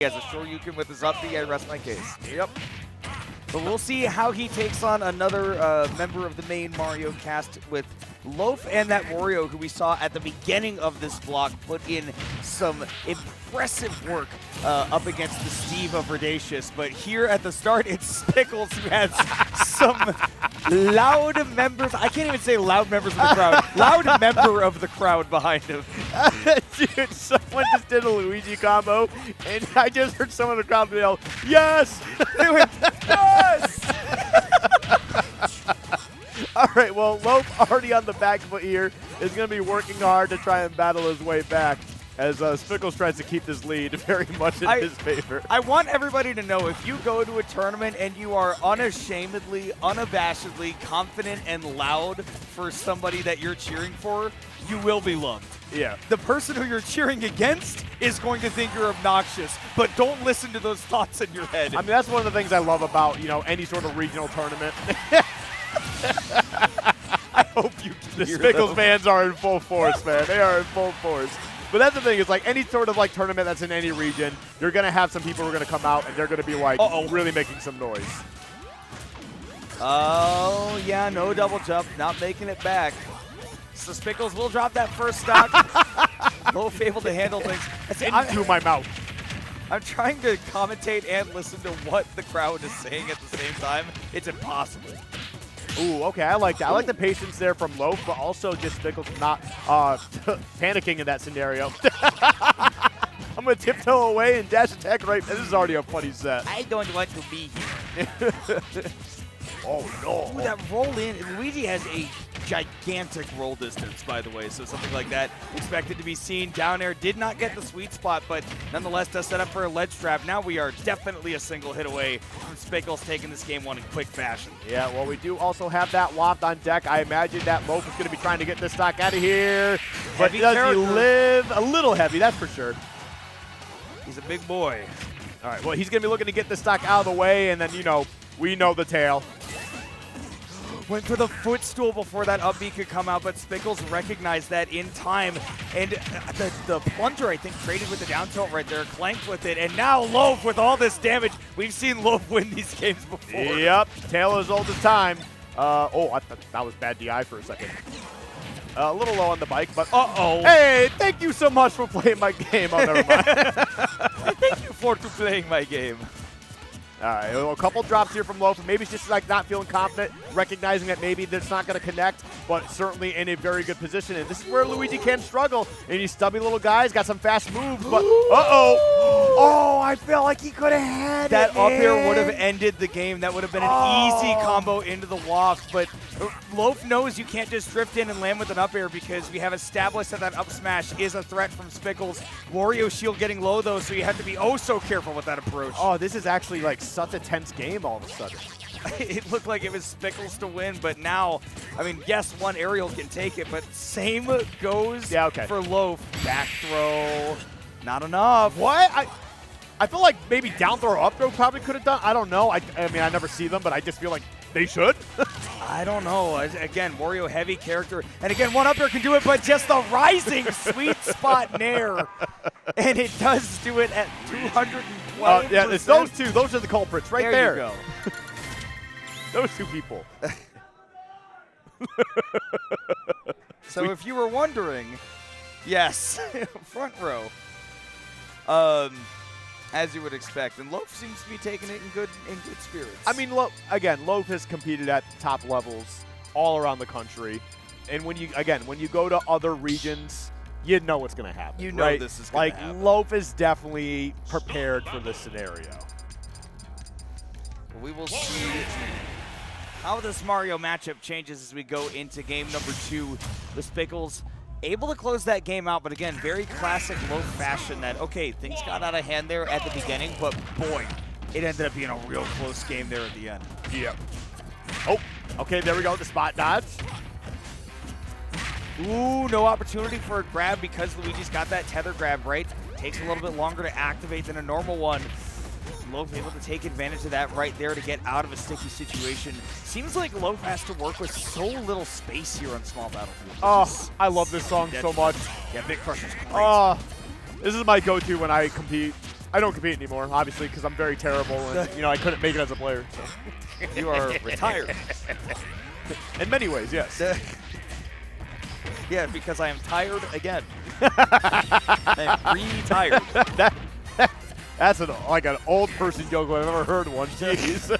He has a Shoryuken with his up B. I rest my case. Yep. But we'll see how he takes on another member of the main Mario cast with Loaf and that Wario, who we saw at the beginning of this block put in some impressive work up against the Steve of Radacious. But here at the start, it's Spickles who has some loud members. I can't even say loud members of the crowd. Loud member of the crowd behind him. Dude, someone just did a Luigi combo, and I just heard someone in the crowd yell, "Yes!" They went, yes! All right, well, Loaf already on the back foot here is going to be working hard to try and battle his way back as Spickles tries to keep this lead very much in his favor. I want everybody to know, if you go to a tournament and you are unashamedly, unabashedly confident and loud for somebody that you're cheering for, you will be loved. Yeah. The person who you're cheering against is going to think you're obnoxious, but don't listen to those thoughts in your head. I mean, that's one of the things I love about, any sort of regional tournament. I hope you The can hear Spickles them. fans are in full force, man. They are in full force. But that's the thing, is like any sort of like tournament that's in any region, you're going to have some people who are going to come out and they're going to be like really making some noise. Oh, yeah, no double jump, not making it back. So Spickles will drop that first stock. Loaf able to handle things. Into my mouth. I'm trying to commentate and listen to what the crowd is saying at the same time. It's impossible. Ooh, okay, I like that. I like the patience there from Loaf, but also just Spickles not panicking in that scenario. I'm going to tiptoe away and dash attack right. This is already a funny set. I don't want to be here. Oh, no. Ooh, that roll in. Luigi has a gigantic roll distance, by the way, so something like that expected to be seen. Down air did not get the sweet spot, but nonetheless does set up for a ledge trap. Now we are definitely a single hit away from Spickles taking this game one in quick fashion. Yeah, well, we do also have that waft on deck. I imagine that Loaf is going to be trying to get this stock out of here. But Heavy does character. he live? A little heavy, that's for sure. He's a big boy. All right, well, he's going to be looking to get this stock out of the way, and then, we know the tale. Went for the footstool before that up B could come out, but Spickles recognized that in time. And the plunger, I think, traded with the down tilt right there, clanked with it. And now Loaf with all this damage. We've seen Loaf win these games before. Yep, tale as old as time. I thought that was bad DI for a second. A little low on the bike, but uh-oh. Hey, thank you so much for playing my game. Oh, never mind. Thank you for playing my game. All right, a couple drops here from Loaf. Maybe it's just like not feeling confident, recognizing that maybe that's not going to connect, but certainly in a very good position. And this is where Luigi can struggle. And he's stubby little guys, got some fast moves, but oh, I felt like he could have had that it. Up air would have ended the game. That would have been an easy combo into the waft, but Loaf knows you can't just drift in and land with an up air because we have established that up smash is a threat from Spickles. Wario shield getting low though, so you have to be oh so careful with that approach. Oh, this is actually like such a tense game all of a sudden. It looked like it was Spickles to win, but now, I mean, yes, one aerial can take it, but same goes for Loaf. Back throw, not enough. What? I feel like maybe down throw, up throw probably could have done. I don't know. I mean, I never see them, but I just feel like they should. I don't know. Again, Wario heavy character. And again, one up air can do it, but just the rising sweet spot nair. And it does do it at 212%. Yeah, it's those two. Those are the culprits right there. There you go. Those two people. So if you were wondering, yes, front row. As you would expect, and Loaf seems to be taking it in good spirits. I mean, Loaf has competed at top levels all around the country, and when you go to other regions, you know what's going to happen. You know right? this is going to happen. Like Loaf is definitely prepared for this scenario. We will see how this Mario matchup changes as we go into game number 2. The Spickles able to close that game out, but again, very classic Loaf fashion that, okay, things got out of hand there at the beginning, but boy, it ended up being a real close game there at the end. Yep. Oh, okay, there we go, the spot dodge. Ooh, no opportunity for a grab because Luigi's got that tether grab, right? Takes a little bit longer to activate than a normal one. Loaf able to take advantage of that right there to get out of a sticky situation. Seems like Loaf has to work with so little space here on Small Battlefield. Oh, I love this song so much. Yeah, Big Crusher's great. Oh, this is my go-to when I compete. I don't compete anymore, obviously, because I'm very terrible, and I couldn't make it as a player. So. You are retired. In many ways, yes. Yeah, because I am tired again. I'm retired. That's like an old person joke I've ever heard one. Jeez.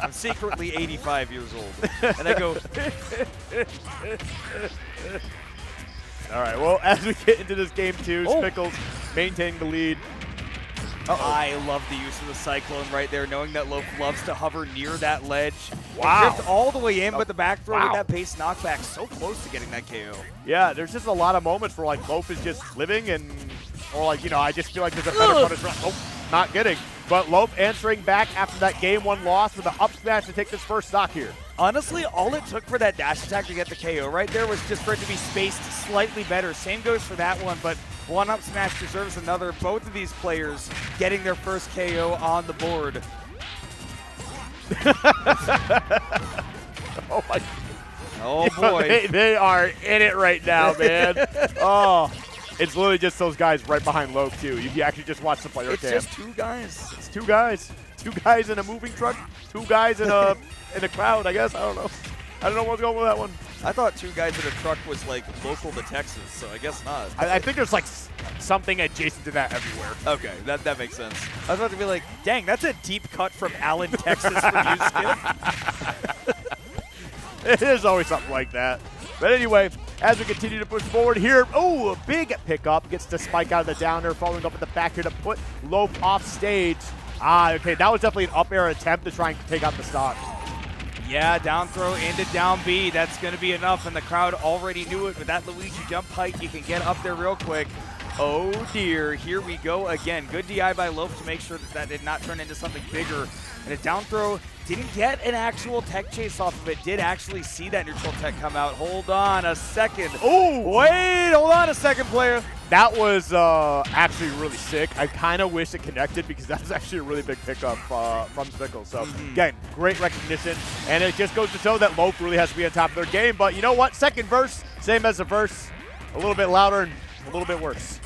I'm secretly 85 years old. And I go. All right, well, as we get into this game two, Spickles maintaining the lead. I love the use of the Cyclone right there, knowing that Loaf loves to hover near that ledge. Wow. Drift all the way in, but the back throw with that pace knockback so close to getting that KO. Yeah, there's just a lot of moments where, like, Loaf is just living or, like, I just feel like there's a better punishment. Oh, not getting. But Loaf answering back after that game one loss with an up smash to take this first stock here. Honestly, all it took for that dash attack to get the KO right there was just for it to be spaced slightly better. Same goes for that one, but one up smash deserves another. Both of these players getting their first KO on the board. Oh, my. Oh, boy. They are in it right now, man. Oh, it's literally just those guys right behind Loaf, too. You actually just watch the player cam. It's just two guys. It's two guys. Two guys in a moving truck. Two guys in a crowd, I guess. I don't know. I don't know what's going with that one. I thought two guys in a truck was, like, local to Texas, so I guess not. I think there's, like, something adjacent to that everywhere. Okay, that makes sense. I was about to be like, dang, that's a deep cut from Allen, Texas for you, Skip. It is always something like that. But anyway, as we continue to push forward here, a big pickup. Gets to spike out of the downer, following up at the back here to put Loaf off stage. Okay, that was definitely an up air attempt to try and take out the stock. Yeah, down throw into down B. That's going to be enough, and the crowd already knew it. With that Luigi jump height, you can get up there real quick. Oh, dear. Here we go again. Good DI by Loaf to make sure that did not turn into something bigger. And a down throw didn't get an actual tech chase off of it. Did actually see that neutral tech come out. Hold on a second. Oh, wait. Hold on a second, player. That was actually really sick. I kind of wish it connected because that was actually a really big pickup from Spickles. So, again, great recognition. And it just goes to show that Loaf really has to be on top of their game. But you know what? Second verse, same as the first. A little bit louder and a little bit worse.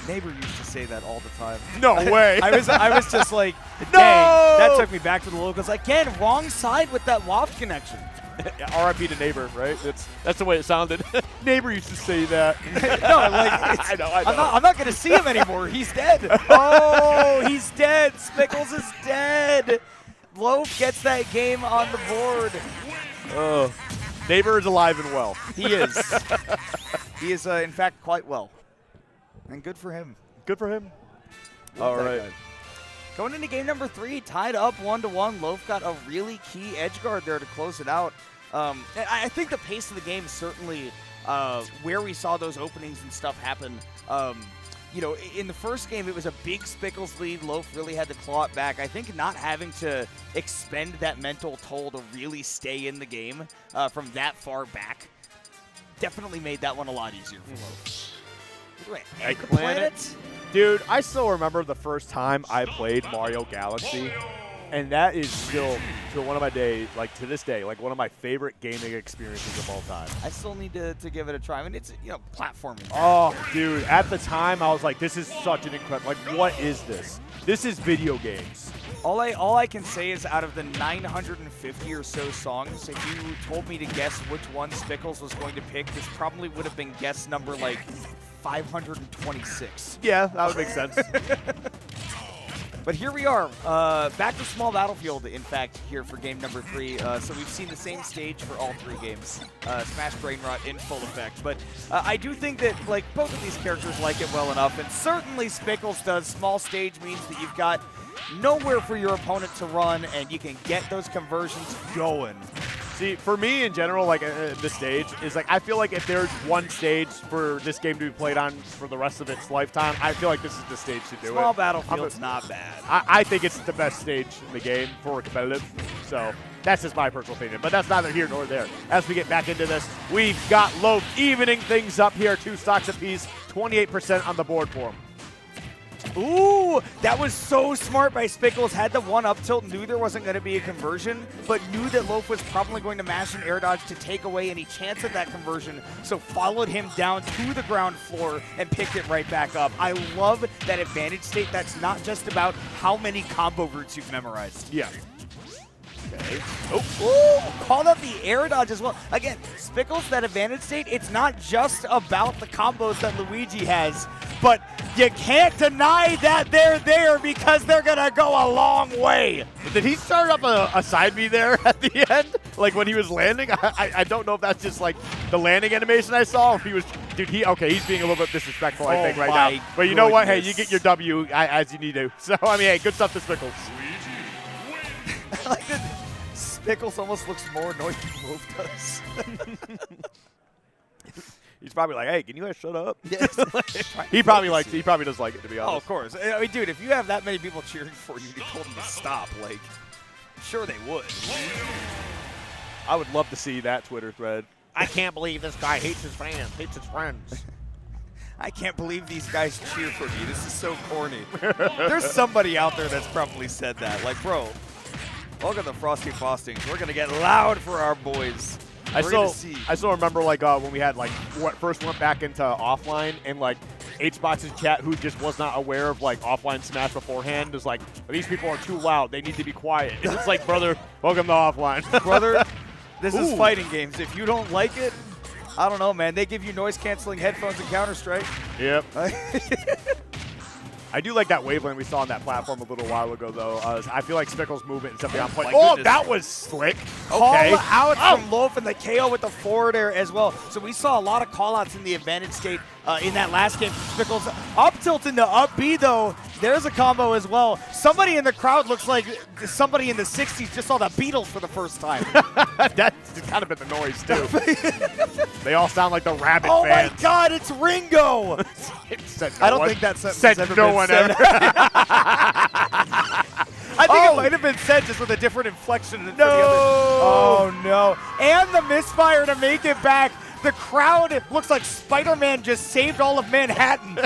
Neighbor used to say that all the time. No way. I was just like, dang, no! that took me back to the locals. Again, wrong side with that waft connection. RIP to Neighbor, right? That's the way it sounded. Neighbor used to say that. No, like I know. I'm not gonna see him anymore. He's dead. Oh, he's dead. Spickles is dead. Loaf gets that game on the board. Oh, Neighbor is alive and well. He is. He is, in fact, quite well. And good for him. Good for him. All right. Going into game number 3, tied up 1-1. Loaf got a really key edge guard there to close it out. I think the pace of the game is certainly where we saw those openings and stuff happen. In the first game, it was a big Spickles lead. Loaf really had to claw it back. I think not having to expend that mental toll to really stay in the game from that far back definitely made that one a lot easier for Loaf. Eggplant? Dude, I still remember the first time I played Mario Galaxy, and that is still, to one of my days, like to this day, like one of my favorite gaming experiences of all time. I still need to give it a try. I mean, it's, platforming. Oh, dude, at the time, I was like, this is such an incredible, like, what is this? This is video games. All I can say is out of the 950 or so songs, if you told me to guess which one Spickles was going to pick, this probably would have been guess number, 526. Yeah, that would make sense. But here we are, back to Small Battlefield, in fact, here for game number 3. So we've seen the same stage for all 3 games. Smash Brain Rot in full effect. But I do think that, both of these characters like it well enough, and certainly Spickles does. Small stage means that you've got nowhere for your opponent to run, and you can get those conversions going. See, for me in general, this stage is I feel like if there's one stage for this game to be played on for the rest of its lifetime, I feel like this is the stage to do it. Small Battlefield's not bad. I think it's the best stage in the game for competitive, so that's just my personal opinion. But that's neither here nor there. As we get back into this, we've got Loaf evening things up here, 2 stocks apiece, 28% on the board for him. Ooh, Oh, that was so smart by Spickles. Had the one up tilt, knew there wasn't going to be a conversion, but knew that Loaf was probably going to mash an air dodge to take away any chance of that conversion, so followed him down to the ground floor and picked it right back up. I love that advantage state. That's not just about how many combo routes you've memorized. Yeah. Okay. Oh, called out the air dodge as well. Again, Spickles, that advantage state, it's not just about the combos that Luigi has, but you can't deny that they're there because they're going to go a long way. Did he start up a side B there at the end? Like when he was landing? I don't know if that's just like the landing animation I saw, or if he was, dude, he's being a little bit disrespectful, I think, right now. But you know what? Hey, you get your W as you need to. So, I mean, hey, good stuff to Spickles. I like that Spickles almost looks more annoyed than Loaf does. He's probably like, hey, can you guys shut up? Yes. he probably does like it, to be honest. Oh, of course. I mean, dude, if you have that many people cheering for you, you told them to stop. Like, sure they would. I would love to see that Twitter thread. I can't believe this guy hates his fans, hates his friends. I can't believe these guys cheer for me. This is so corny. There's somebody out there that's probably said that. Like, bro, welcome to Frosty Faustings. We're going to get loud for our boys. I still remember, like, when we had, like, first went back into offline, and, like, HBox's chat, who just was not aware of, like, offline Smash beforehand, was like, these people are too loud. They need to be quiet. And it's like, brother, welcome to offline. Brother, this is fighting games. If you don't like it, I don't know, man. They give you noise-canceling headphones in Counter-Strike. Yep. I do like that wavelength we saw on that platform a little while ago, though. I feel like Spickles' movement is definitely on point. Oh, that was slick. Okay. Call out from Loaf and the KO with the forward air as well. So we saw a lot of call-outs in the advantage state in that last game. Spickles up tilt into up B, though. There's a combo as well. Somebody in the crowd looks like somebody in the 60s just saw the Beatles for the first time. That's kind of been the noise, too. They all sound like the Rabbit fans. Oh, my God, it's Ringo. I don't think that sentence has ever been said. I think it might have been said just with a different inflection. No. For the other. Oh, no. And the misfire to make it back. The crowd looks like Spider-Man just saved all of Manhattan.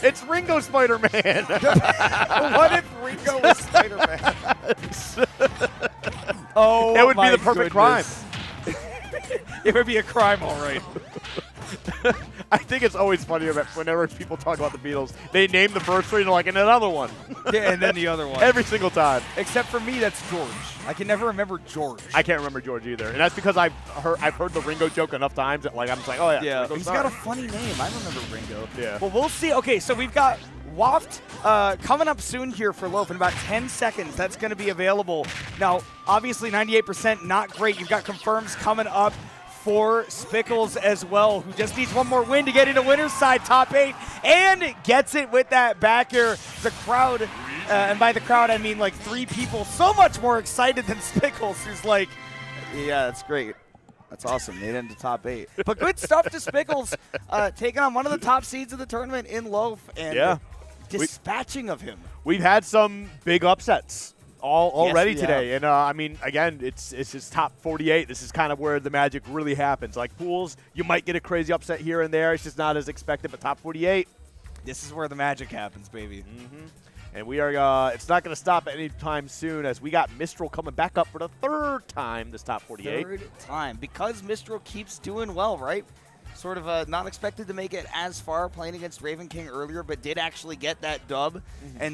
It's Ringo Spider-Man. What if Ringo was Spider-Man? Oh, it would be the perfect crime. It would be a crime, all right. I think it's always funny whenever people talk about the Beatles, they name the first one and like, and another one. Yeah, and then the other one. Every single time. Except for me, that's George. I can never remember George. I can't remember George either, and that's because I've heard the Ringo joke enough times that like I'm just like, oh yeah. Yeah, he's got a funny name. I remember Ringo. Yeah. Well, we'll see. Okay, so we've got Waft coming up soon here for Loaf in about 10 seconds. That's going to be available. Now, obviously 98%, not great. You've got confirms coming up for Spickles as well, who just needs one more win to get into winner's side top 8, and gets it with that back air. The crowd, and by the crowd I mean like 3 people, so much more excited than Spickles, who's like, yeah, that's great. That's awesome. Made it into top 8. But good stuff to Spickles, taking on one of the top seeds of the tournament in Loaf, and dispatching of him. We've had some big upsets already today. Have. And, I mean, again, it's just top 48. This is kind of where the magic really happens. Like pools, you might get a crazy upset here and there. It's just not as expected, but top 48. This is where the magic happens, baby. Mm-hmm. And we are, it's not going to stop anytime soon, as we got Mistral coming back up for the 3rd time this top 48. 3rd time, because Mistral keeps doing well, right? Sort of not expected to make it as far playing against Raven King earlier, but did actually get that dub. And